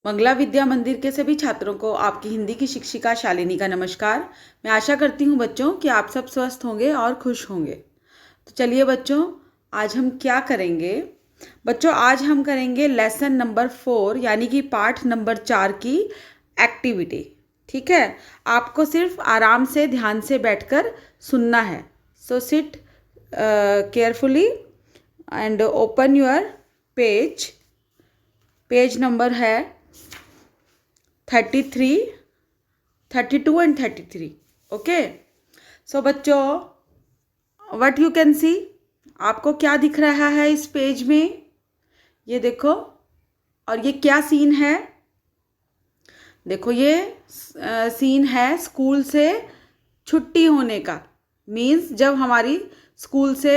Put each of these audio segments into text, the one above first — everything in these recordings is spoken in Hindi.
मंगला विद्या मंदिर के सभी छात्रों को आपकी हिंदी की शिक्षिका शालिनी का नमस्कार। मैं आशा करती हूँ बच्चों कि आप सब स्वस्थ होंगे और खुश होंगे। तो चलिए बच्चों, आज हम क्या करेंगे। बच्चों, आज हम करेंगे लेसन नंबर 4 यानी कि पाठ नंबर 4 की एक्टिविटी। ठीक है, आपको सिर्फ आराम से ध्यान से बैठकर सुनना है। So sit carefully and open your page. Page number है 33, 32 एंड 33। ओके, सो बच्चों, व्हाट यू कैन सी, आपको क्या दिख रहा है इस पेज में? ये देखो, और ये क्या सीन है? देखो, ये सीन है स्कूल से छुट्टी होने का। मीन्स जब हमारी स्कूल से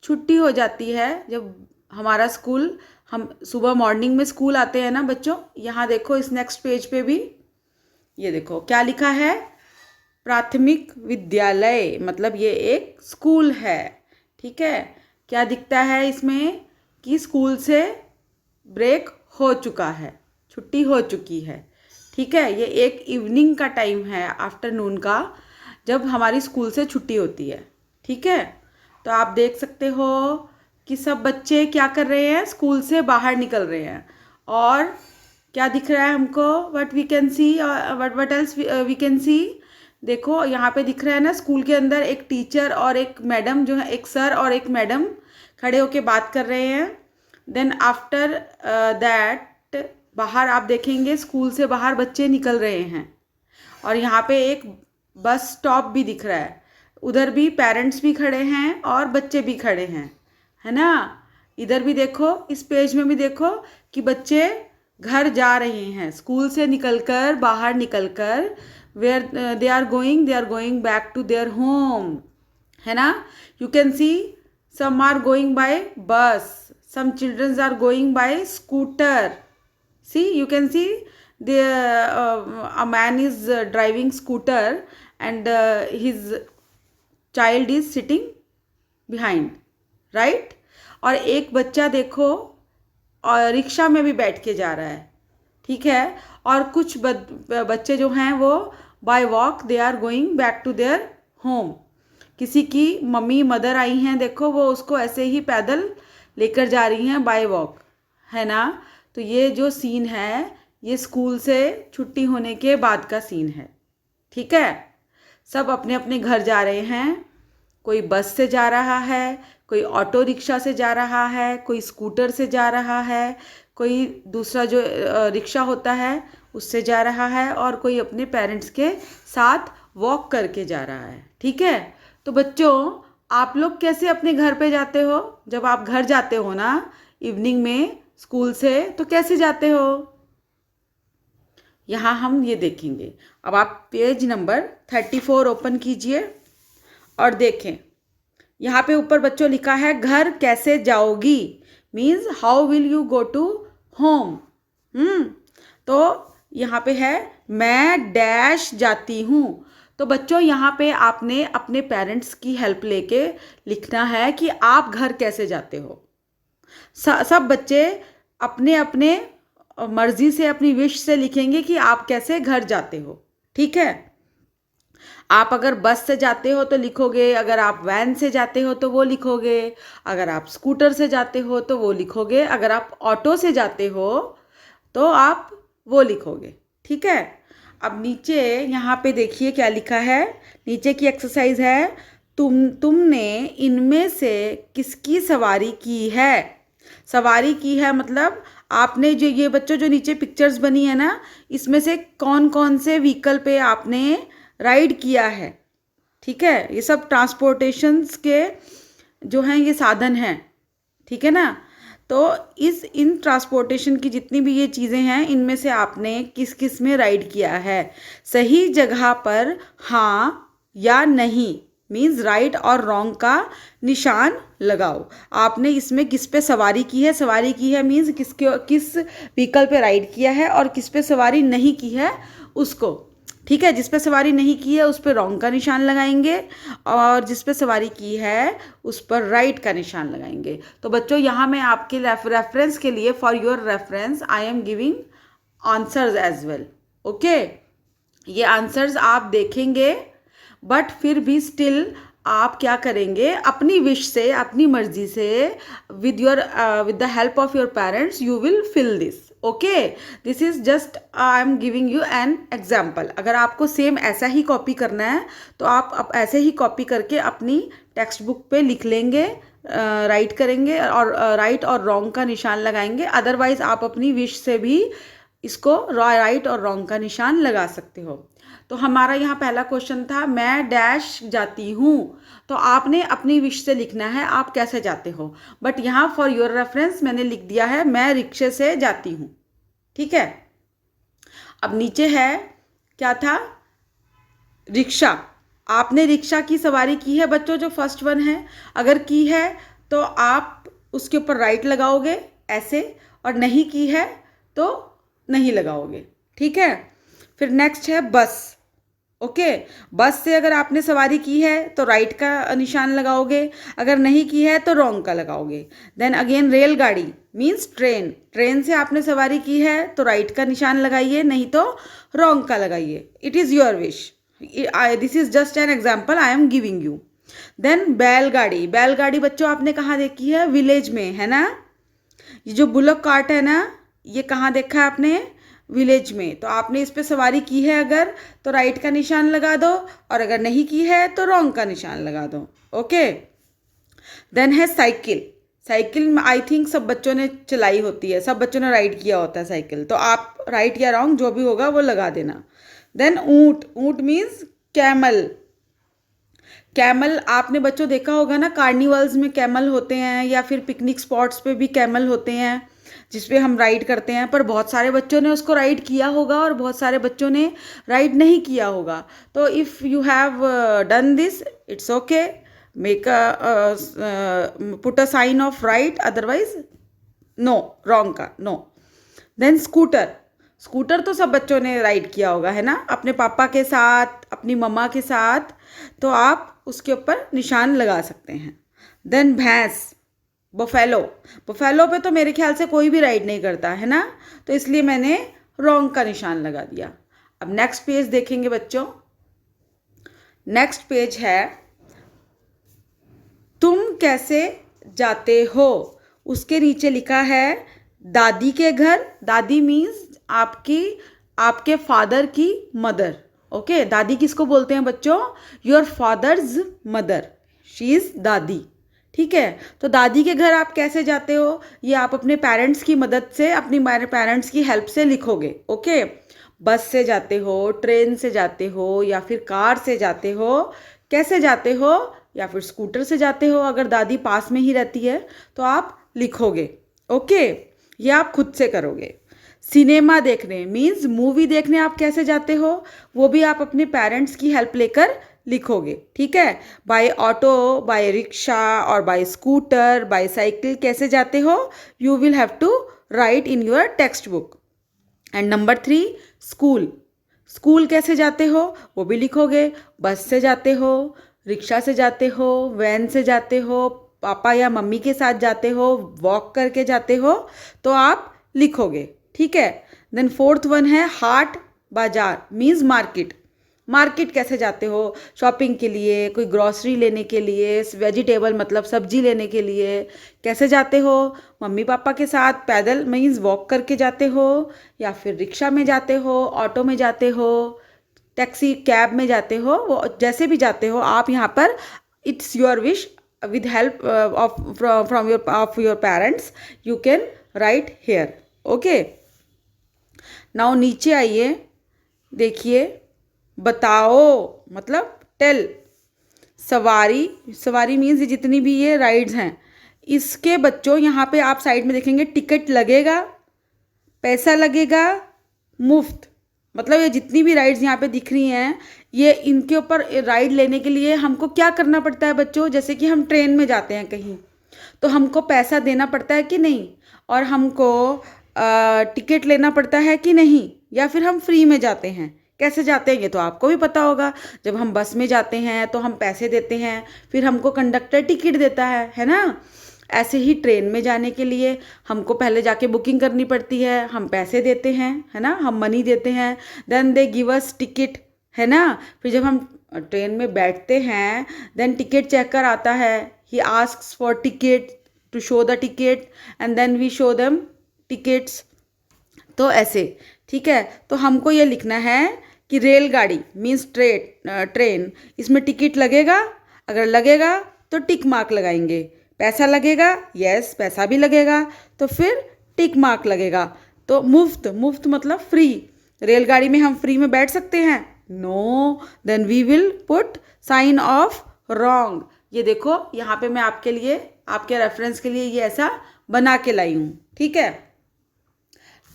छुट्टी हो जाती है, जब हमारा स्कूल, हम सुबह मॉर्निंग में स्कूल आते हैं ना बच्चों। यहाँ देखो, इस नेक्स्ट पेज पे भी ये देखो क्या लिखा है, प्राथमिक विद्यालय, मतलब ये एक स्कूल है। ठीक है, क्या दिखता है इसमें कि स्कूल से ब्रेक हो चुका है, छुट्टी हो चुकी है। ठीक है, ये एक इवनिंग का टाइम है, आफ्टरनून का, जब हमारी स्कूल से छुट्टी होती है। ठीक है, तो आप देख सकते हो कि सब बच्चे क्या कर रहे हैं, स्कूल से बाहर निकल रहे हैं। और क्या दिख रहा है हमको, what we can see, what else we can see. देखो यहाँ पे दिख रहा है ना, स्कूल के अंदर एक टीचर और एक मैडम, जो है एक सर और एक मैडम खड़े होके बात कर रहे हैं। देन आफ्टर दैट बाहर आप देखेंगे, स्कूल से बाहर बच्चे निकल रहे हैं। और यहाँ पे एक बस स्टॉप भी दिख रहा है, उधर भी पेरेंट्स भी खड़े हैं और बच्चे भी खड़े हैं, है ना। इधर भी देखो, इस पेज में भी देखो कि बच्चे घर जा रहे हैं, स्कूल से निकलकर, बाहर निकलकर, where they are going back to their home, है ना। You can see some are going by bus, some children are going by scooter. See, you can see the a man is driving scooter and his child is sitting behind, right? और एक बच्चा देखो और रिक्शा में भी बैठ के जा रहा है। ठीक है, और कुछ बच्चे जो हैं वो by walk they are going back to their home. किसी की मम्मी मदर आई हैं, देखो वो उसको ऐसे ही पैदल लेकर जा रही हैं बाय वॉक, है ना। तो ये जो सीन है, ये स्कूल से छुट्टी होने के बाद का सीन है। ठीक है, सब अपने अपने घर जा रहे हैं। कोई बस से जा रहा है, कोई ऑटो रिक्शा से जा रहा है, कोई स्कूटर से जा रहा है, कोई दूसरा जो रिक्शा होता है उससे जा रहा है, और कोई अपने पेरेंट्स के साथ वॉक करके जा रहा है। ठीक है, तो बच्चों, आप लोग कैसे अपने घर पे जाते हो? जब आप घर जाते हो ना इवनिंग में स्कूल से, तो कैसे जाते हो? यहाँ हम ये देखेंगे। अब आप पेज नंबर 34 ओपन कीजिए और देखें, यहाँ पे ऊपर बच्चों लिखा है घर कैसे जाओगी, means how will you go to home. तो यहाँ पे है मैं डैश जाती हूँ। तो बच्चों, यहाँ पे आपने अपने पेरेंट्स की हेल्प लेके लिखना है कि आप घर कैसे जाते हो। सब बच्चे अपने अपने मर्जी से, अपनी विश से लिखेंगे कि आप कैसे घर जाते हो। ठीक है, आप अगर बस से जाते हो तो लिखोगे, अगर आप वैन से जाते हो तो वो लिखोगे, अगर आप स्कूटर से जाते हो तो वो लिखोगे, अगर आप ऑटो से जाते हो तो आप वो लिखोगे। ठीक है, अब नीचे यहाँ पे देखिए क्या लिखा है। नीचे की एक्सरसाइज है, तुमने इनमें से किसकी सवारी की है। सवारी की है मतलब आपने जो, ये बच्चों जो नीचे पिक्चर्स बनी है ना, इसमें से कौन कौन से व्हीकल पे आपने राइड किया है। ठीक है, ये सब ट्रांसपोर्टेशंस के जो हैं ये साधन हैं। ठीक है ना, तो इन ट्रांसपोर्टेशन की जितनी भी ये चीज़ें हैं, इनमें से आपने किस किस में राइड किया है। सही जगह पर हाँ या नहीं, मीन्स राइट और रॉन्ग का निशान लगाओ। आपने इसमें किस पे सवारी की है, सवारी की है मीन्स किस व्हीकल पे राइड किया है, और किस पे सवारी नहीं की है उसको। ठीक है, जिस पे सवारी नहीं की है उस पर रॉन्ग का निशान लगाएंगे, और जिस पे सवारी की है उस पर राइट का निशान लगाएंगे। तो बच्चों, यहाँ मैं आपके रेफरेंस के लिए, for your reference, I am giving answers as well. Okay, ये आंसर्स आप देखेंगे, बट फिर भी स्टिल आप क्या करेंगे, अपनी विश से, अपनी मर्जी से, with the help of your parents you will fill this. Okay, this is just I am giving you an example. अगर आपको सेम ऐसा ही कॉपी करना है तो आप ऐसे ही कॉपी करके अपनी टेक्स्ट बुक पे लिख लेंगे, राइट करेंगे और राइट और रॉन्ग का निशान लगाएंगे। अदरवाइज आप अपनी विश से भी इसको राइट और रॉन्ग का निशान लगा सकते हो। तो हमारा यहाँ पहला क्वेश्चन था, मैं डैश जाती हूँ। तो आपने अपनी विश से लिखना है आप कैसे जाते हो, बट यहाँ फॉर योर रेफरेंस मैंने लिख दिया है मैं रिक्शे से जाती हूँ। ठीक है, अब नीचे है क्या था, रिक्शा। आपने रिक्शा की सवारी की है बच्चों, जो फर्स्ट वन है, अगर की है तो आप उसके ऊपर राइट लगाओगे ऐसे, और नहीं की है तो नहीं लगाओगे। ठीक है, फिर नेक्स्ट है बस। ओके, बस से अगर आपने सवारी की है तो राइट का निशान लगाओगे, अगर नहीं की है तो रॉन्ग का लगाओगे। देन अगेन रेलगाड़ी मीन्स ट्रेन, ट्रेन से आपने सवारी की है तो राइट का निशान लगाइए, नहीं तो रॉन्ग का लगाइए। It is your wish, this is just an example I am giving you. Then बैलगाड़ी, बैलगाड़ी बच्चों आपने कहाँ देखी है, विलेज में, है ना। ये जो बुलक कार्ट है ना, ये कहाँ देखा है आपने, विलेज में। तो आपने इस पे सवारी की है अगर तो राइट का निशान लगा दो, और अगर नहीं की है तो रॉन्ग का निशान लगा दो। ओके, देन है साइकिल। साइकिल आई थिंक सब बच्चों ने चलाई होती है, सब बच्चों ने राइड किया होता है साइकिल, तो आप राइट या रॉन्ग जो भी होगा वो लगा देना। देन ऊंट, ऊंट मीन्स कैमल। कैमल आपने बच्चों देखा होगा ना, कार्निवल्स में कैमल होते हैं, या फिर पिकनिक स्पॉट्स पे भी कैमल होते हैं जिसपे हम राइड करते हैं। पर बहुत सारे बच्चों ने उसको राइड किया होगा और बहुत सारे बच्चों ने राइड नहीं किया होगा। तो if you have done this, it's okay, make put a sign of right, otherwise no, wrong का नो। देन स्कूटर, स्कूटर तो सब बच्चों ने राइड किया होगा, है ना, अपने पापा के साथ, अपनी मम्मा के साथ, तो आप उसके ऊपर निशान लगा सकते हैं। देन भैंस, बफेलो, बफेलो पे तो मेरे ख्याल से कोई भी राइड नहीं करता है ना, तो इसलिए मैंने रॉन्ग का निशान लगा दिया। अब नेक्स्ट पेज देखेंगे बच्चों, नेक्स्ट पेज है तुम कैसे जाते हो। उसके नीचे लिखा है दादी के घर, दादी मीन्स आपके फादर की मदर। ओके, दादी किसको बोलते हैं बच्चों, your fathers mother, she is दादी। ठीक है, तो दादी के घर आप कैसे जाते हो, ये आप अपने पेरेंट्स की मदद से, अपनी पेरेंट्स की हेल्प से लिखोगे। ओके, बस से जाते हो, ट्रेन से जाते हो, या फिर कार से जाते हो, कैसे जाते हो, या फिर स्कूटर से जाते हो, अगर दादी पास में ही रहती है तो आप लिखोगे। ओके, ये आप खुद से करोगे। सिनेमा देखने मीन्स मूवी देखने आप कैसे जाते हो, वो भी आप अपने पेरेंट्स की हेल्प लेकर लिखोगे। ठीक है, बाय ऑटो, बाय रिक्शा और बाय स्कूटर, बाय साइकिल कैसे जाते हो, you will have to write in your text book. And number 3, school, school कैसे जाते हो वो भी लिखोगे। बस से जाते हो, रिक्शा से जाते हो, वैन से जाते हो, पापा या मम्मी के साथ जाते हो, वॉक करके जाते हो, तो आप लिखोगे। ठीक है, देन 4th वन है हाट बाजार मीन्स मार्केट, मार्केट कैसे जाते हो, शॉपिंग के लिए, कोई ग्रॉसरी लेने के लिए, वेजिटेबल मतलब सब्जी लेने के लिए कैसे जाते हो, मम्मी पापा के साथ, पैदल मीन्स वॉक करके जाते हो, या फिर रिक्शा में जाते हो, ऑटो में जाते हो, टैक्सी कैब में जाते हो, वो जैसे भी जाते हो आप यहाँ पर, it's your wish, with help of your parents you can write here. Okay, now नीचे आइए, देखिए बताओ मतलब टेल। सवारी, सवारी मीन्स जितनी भी ये राइड्स हैं, इसके बच्चों यहाँ पे आप साइड में देखेंगे टिकट लगेगा, पैसा लगेगा, मुफ्त, मतलब ये जितनी भी राइड्स यहाँ पे दिख रही हैं, ये इनके ऊपर राइड लेने के लिए हमको क्या करना पड़ता है बच्चों, जैसे कि हम ट्रेन में जाते हैं कहीं तो हमको पैसा देना पड़ता है कि नहीं, और हमको टिकट लेना पड़ता है कि नहीं, या फिर हम फ्री में जाते हैं, कैसे जाते हैं ये तो आपको भी पता होगा। जब हम बस में जाते हैं तो हम पैसे देते हैं, फिर हमको कंडक्टर टिकट देता है ना। ऐसे ही ट्रेन में जाने के लिए हमको पहले जाके बुकिंग करनी पड़ती है, हम पैसे देते हैं, है ना, हम मनी देते हैं, then they give us ticket, है ना। फिर जब हम ट्रेन में बैठते हैं देन टिकट चेकर आता है, he asks for ticket to show the ticket and then we show them tickets. तो ऐसे, ठीक है। तो हमको ये लिखना है कि रेलगाड़ी मीन्स ट्रेन, इसमें टिकट लगेगा, अगर लगेगा तो टिक मार्क लगाएंगे, पैसा लगेगा, यस पैसा भी लगेगा, तो फिर टिक मार्क लगेगा। तो मुफ्त, मुफ्त मतलब फ्री, रेलगाड़ी में हम फ्री में बैठ सकते हैं, no, then we will put sign of wrong. ये देखो यहाँ पे मैं आपके लिए, आपके रेफरेंस के लिए ये ऐसा बना के लाई हूँ, ठीक है।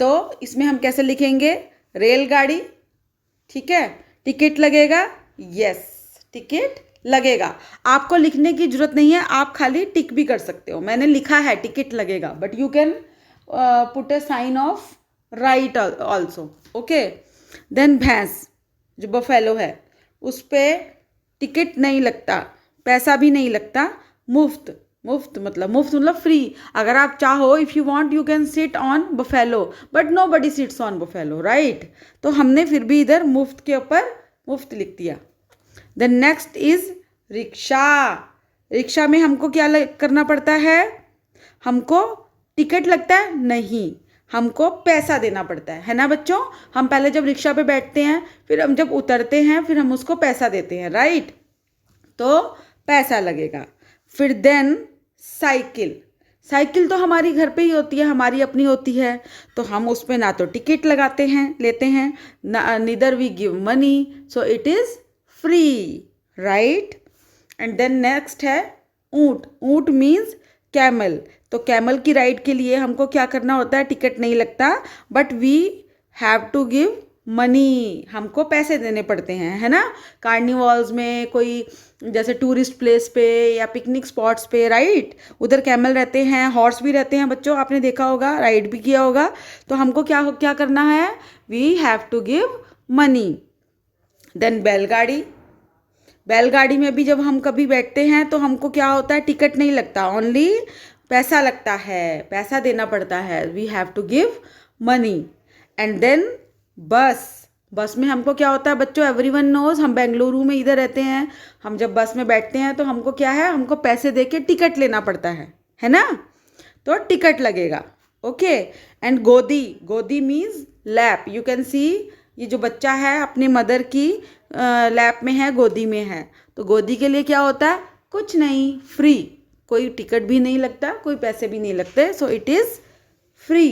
तो इसमें हम कैसे लिखेंगे, रेलगाड़ी, ठीक है, टिकट लगेगा, यस टिकट लगेगा। आपको लिखने की जरूरत नहीं है, आप खाली टिक भी कर सकते हो, मैंने लिखा है टिकट लगेगा, but you can put a sign of right also, okay. Then भैंस जो बफेलो है उस पर टिकट नहीं लगता, पैसा भी नहीं लगता, मुफ्त, मुफ्त मतलब फ्री। अगर आप चाहो, if you want you can sit on buffalo, but nobody sits on buffalo, right. तो हमने फिर भी इधर मुफ्त के ऊपर मुफ्त लिख दिया। Then next is rickshaw. Rickshaw में हमको क्या करना पड़ता है, हमको टिकट लगता है नहीं, हमको पैसा देना पड़ता है ना बच्चों। हम पहले जब रिक्शा पे बैठते हैं, फिर हम जब उतरते हैं, फिर हम उसको पैसा देते हैं, राइट। तो पैसा लगेगा। फिर देन साइकिल, साइकिल तो हमारी घर पे ही होती है, हमारी अपनी होती है, तो हम उस पर ना तो टिकट लगाते हैं, लेते हैं, neither we give money, so it is free, right. And then next है ऊंट। ऊंट मीन्स कैमल। तो कैमल की राइड के लिए हमको क्या करना होता है, टिकट नहीं लगता, but we have to give money, हमको पैसे देने पड़ते हैं, है ना। कार्निवल्स में, कोई जैसे टूरिस्ट प्लेस पे या पिकनिक स्पॉट्स पे, राइट, उधर कैमल रहते हैं, हॉर्स भी रहते हैं बच्चों, आपने देखा होगा, राइड भी किया होगा। तो हमको क्या क्या करना है, we have to give money. Then बैलगाड़ी। बैलगाड़ी में भी जब हम कभी बैठते हैं तो हमको क्या होता है, टिकट नहीं लगता, ओनली पैसा लगता है, पैसा देना पड़ता है, we have to give money. And then bus. Bus में हमको क्या होता है बच्चों, एवरीवन नोज, हम बेंगलुरु में इधर रहते हैं, हम जब बस में बैठते हैं तो हमको क्या है, हमको पैसे दे के टिकट लेना पड़ता है ना, तो टिकट लगेगा, ओके। एंड गोदी। गोदी मीन्स लैप, यू कैन सी, ये जो बच्चा है अपने मदर की लैप में है, गोदी में है, तो गोदी के लिए क्या होता है, कुछ नहीं, फ्री, कोई टिकट भी नहीं लगता, कोई पैसे भी नहीं लगते, सो इट इज़ फ्री,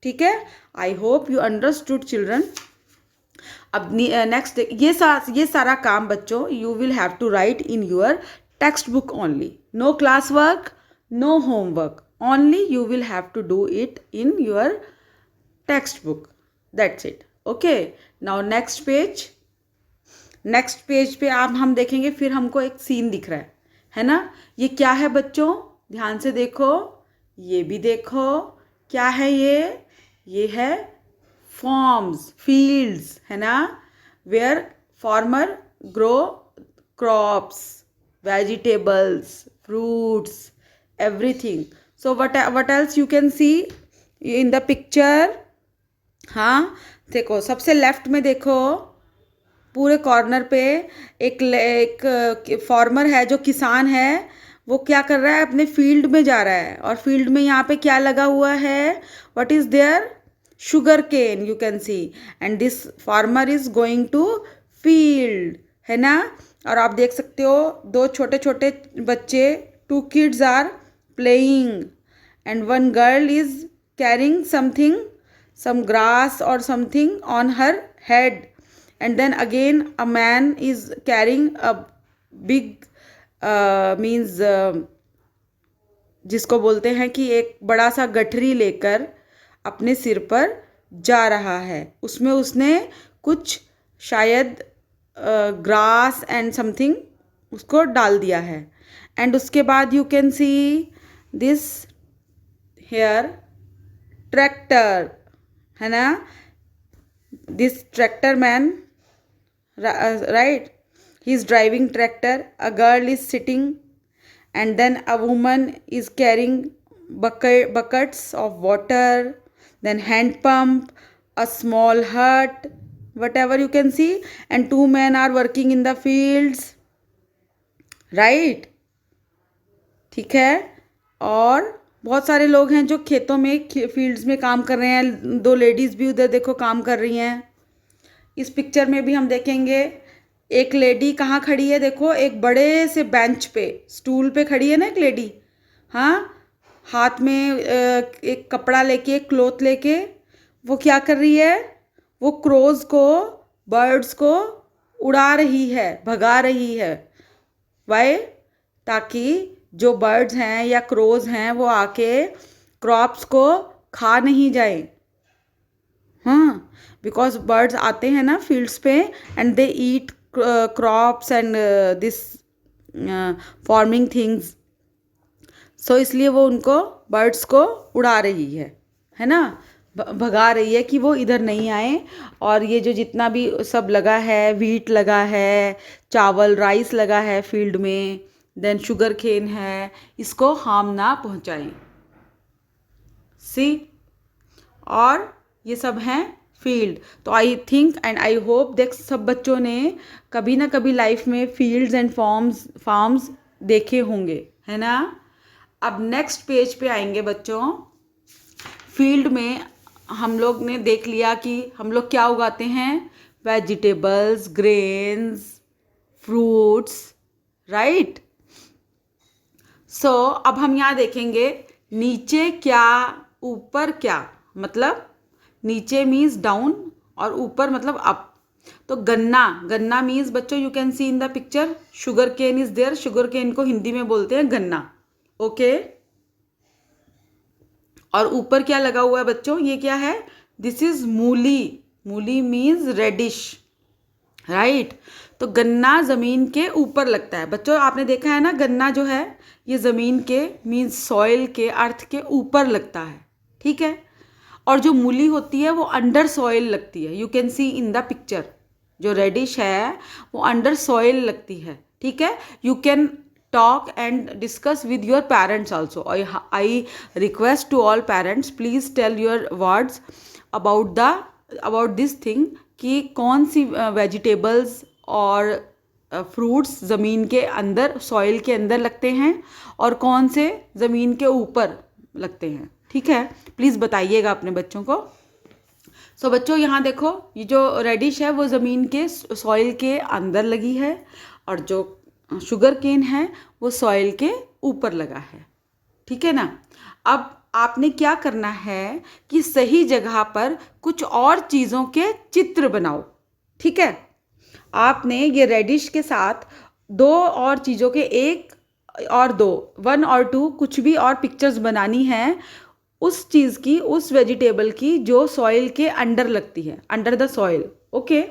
ठीक है। I hope you understood children. अब नेक्स्ट, ये सारा काम बच्चों you will have to write in your text book only, no class work, no homework, only you will have to do it in your text book, that's it, okay. Now next page. Next page पे आप हम देखेंगे, फिर हमको एक सीन दिख रहा है ना। ये क्या है बच्चों, ध्यान से देखो, ये भी देखो, क्या है ये है फॉर्म्स, फील्ड्स, है ना, where farmer grow crops, vegetables, fruits, everything. So what else you can see in the picture. हाँ देखो, सबसे लेफ्ट में देखो, पूरे कॉर्नर पे एक फार्मर है, जो किसान है, वो क्या कर रहा है, अपने फील्ड में जा रहा है, और फील्ड में यहाँ पे क्या लगा हुआ है, what is there, sugar cane, you can see, and this farmer is going to field, है ना। और आप देख सकते हो दो छोटे छोटे बच्चे, 2 kids are playing, and 1 girl is carrying something, some grass or something on her head, and then again a man is carrying a big means जिसको बोलते हैं कि एक बड़ा सा गठरी लेकर अपने सिर पर जा रहा है, उसमें उसने कुछ शायद ग्रास एंड समथिंग उसको डाल दिया है। एंड उसके बाद you can see this here tractor, है ना, this tractor man, right, he is driving tractor, a girl is sitting and then a woman is carrying buckets of water, then hand pump, a small hut, whatever you can see, and two men are working in the fields, right? ठीक है. और बहुत सारे लोग हैं जो खेतों में फील्ड्स में काम कर रहे हैं. दो लेडीज़ भी उधर देखो काम कर रही हैं. इस पिक्चर में भी हम देखेंगे एक लेडी कहाँ खड़ी है. देखो एक बड़े से बेंच पे, स्टूल पे खड़ी है ना एक लेडी. हाँ, हाथ में एक कपड़ा लेके, एक क्लॉथ लेके, वो क्या कर रही है, वो क्रोज को, बर्ड्स को उड़ा रही है, भगा रही है. वाई? ताकि जो बर्ड्स हैं या क्रोज हैं वो आके क्रॉप्स को खा नहीं जाए. हाँ, बिकॉज बर्ड्स आते हैं ना फील्ड्स पे and they eat crops and this farming things. So इसलिए वो उनको, बर्ड्स को उड़ा रही है ना, भगा रही है कि वो इधर नहीं आए. और ये जो जितना भी सब लगा है, व्हीट लगा है, चावल राइस लगा है फील्ड में, देन शुगर केन है, इसको हार्म ना पहुंचाएं. सी, और ये सब हैं फील्ड. तो I think and I hope देख सब बच्चों ने कभी ना कभी लाइफ में फील्ड्स एंड फार्म्स देखे होंगे, है ना. अब नेक्स्ट पेज पे आएंगे बच्चों. फील्ड में हम लोग ने देख लिया कि हम लोग क्या उगाते हैं, वेजिटेबल्स, ग्रेन्स, फ्रूट्स, राइट. सो अब हम यहाँ देखेंगे नीचे क्या, ऊपर क्या. मतलब नीचे मीन्स डाउन और ऊपर मतलब अप. तो गन्ना मीन्स बच्चों you can see in the picture, sugar cane is there. Sugar cane को हिंदी में बोलते हैं गन्ना. ओके. और ऊपर क्या लगा हुआ है बच्चों, ये क्या है, दिस इज मूली. मूली मीन्स रेडिश, राइट. तो गन्ना ज़मीन के ऊपर लगता है. बच्चों आपने देखा है ना, गन्ना जो है ये ज़मीन के मीन्स सॉइल के, अर्थ के ऊपर लगता है, ठीक है. और जो मूली होती है वो अंडर सॉइल लगती है. You can see in the picture, जो रेडिश है वो अंडर सॉइल लगती है, ठीक है. You can talk and discuss with your parents also. I request to all parents, please tell your words about this thing कि कौन सी वेजिटेबल्स और फ्रूट्स ज़मीन के अंदर, सॉइल के अंदर लगते हैं और कौन से ज़मीन के ऊपर लगते हैं, ठीक है. प्लीज़ बताइएगा अपने बच्चों को. सो बच्चों यहाँ देखो, ये जो रेडिश है वो ज़मीन के, सॉइल के अंदर लगी है, और जो शुगर केन है वो सॉइल के ऊपर लगा है, ठीक है ना. अब आपने क्या करना है कि सही जगह पर कुछ और चीज़ों के चित्र बनाओ, ठीक है. आपने ये रेडिश के साथ दो और चीज़ों के, एक और दो, 1 और 2 कुछ भी और पिक्चर्स बनानी है उस चीज़ की, उस वेजिटेबल की जो सॉइल के अंडर लगती है, अंडर द सॉइल. ओके.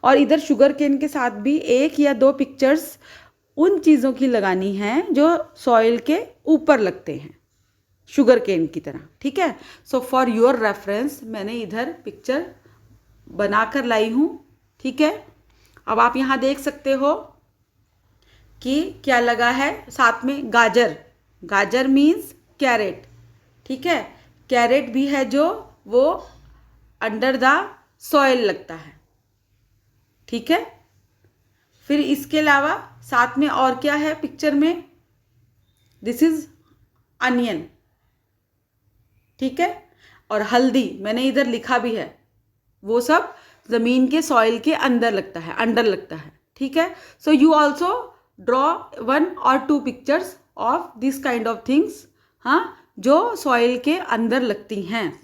और इधर शुगर केन के साथ भी 1 या 2 पिक्चर्स उन चीज़ों की लगानी है जो सॉइल के ऊपर लगते हैं, शुगर केन की तरह, ठीक है. सो फॉर योर रेफरेंस मैंने इधर पिक्चर बनाकर लाई हूँ, ठीक है. अब आप यहाँ देख सकते हो कि क्या लगा है साथ में, गाजर. गाजर मीन्स कैरेट, ठीक है. कैरेट भी है जो वो अंडर द सॉइल लगता है, ठीक है. फिर इसके अलावा साथ में और क्या है पिक्चर में, दिस इज अनियन, ठीक है. और हल्दी मैंने इधर लिखा भी है, वो सब ज़मीन के सॉइल के अंदर लगता है, अंडर लगता है, ठीक है. सो यू ऑल्सो ड्रॉ 1 और 2 pictures of this kind of things, हाँ, जो सॉइल के अंदर लगती हैं,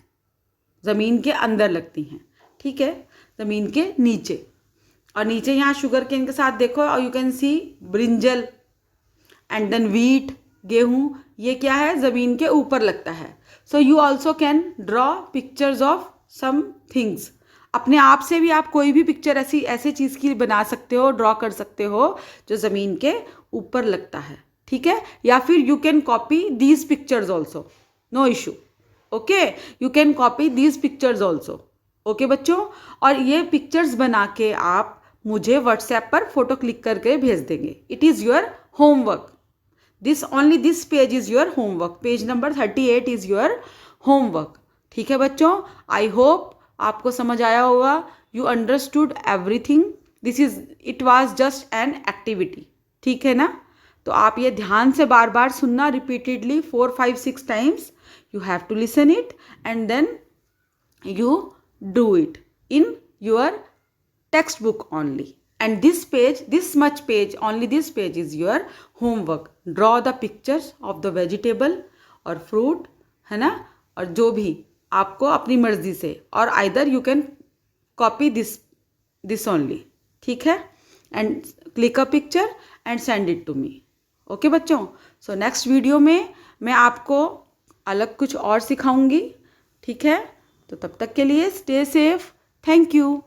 ज़मीन के अंदर लगती हैं, ठीक है, ज़मीन के नीचे. और नीचे यहाँ शुगर केन के साथ देखो, और you can see brinjal and then wheat, गेहूँ, ये क्या है, ज़मीन के ऊपर लगता है. So you also can draw pictures of some things. अपने आप से भी आप कोई भी पिक्चर ऐसे चीज़ की बना सकते हो, ड्रॉ कर सकते हो जो ज़मीन के ऊपर लगता है, ठीक है. या फिर you can copy these pictures also, no issue. Okay, you can copy these pictures also. Okay बच्चों. और ये पिक्चर्स बना के आप मुझे व्हाट्सएप पर फोटो क्लिक करके भेज देंगे. It is your homework. This page is your homework, page number 38 is your homework. ठीक है बच्चों, आई होप आपको समझ आया होगा, you understood everything, it was just an activity. ठीक है ना, तो आप ये ध्यान से बार बार सुनना, repeatedly 4, 5, 6 times you have to listen it and then you do it in your textbook only. And this page, this much page, only this page is your homework. Draw the pictures of the vegetable or fruit, है ना, और जो भी आपको अपनी मर्जी से, और either you can copy this only. ठीक है, and click a picture and send it to me. Okay बच्चों, सो नेक्स्ट वीडियो में मैं आपको अलग कुछ और सिखाऊंगी। ठीक है, तो तब तक के लिए स्टे सेफ, थैंक यू।